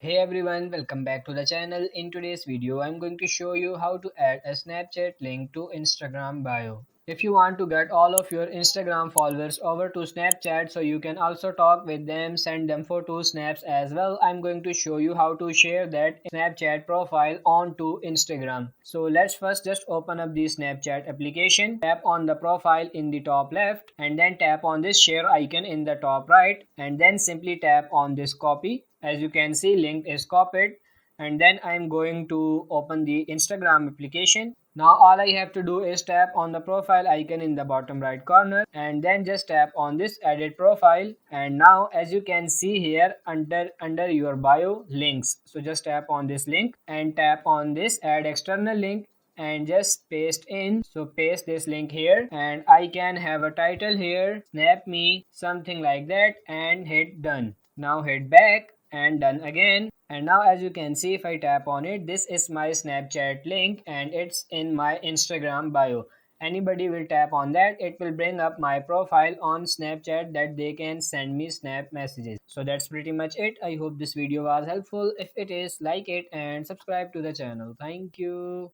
Hey everyone, welcome back to the channel. In today's video, I'm going to show you how to add a Snapchat link to Instagram bio. If you want to get all of your Instagram followers over to Snapchat so you can also talk with them, send them photo snaps as well, I'm going to show you how to share that Snapchat profile onto Instagram. So let's first just open up the Snapchat application, tap on the profile in the top left and then tap on this share icon in the top right and then simply tap on this copy. As you can see, link is copied and then I'm going to open the Instagram application. Now all I have to do is tap on the profile icon in the bottom right corner and then just tap on this edit profile, and now as you can see here under your bio links, so just tap on this link and tap on this add external link and just paste in. So paste this link here and I can have a title here, snap me, something like that, and hit done. Now hit back and done again, and now as you can see, if I tap on it, this is my Snapchat link and it's in my Instagram bio. Anybody will tap on that, it will bring up my profile on Snapchat that they can send me snap messages. So that's pretty much it. I hope this video was helpful. If it is, like it and subscribe to the channel. Thank you.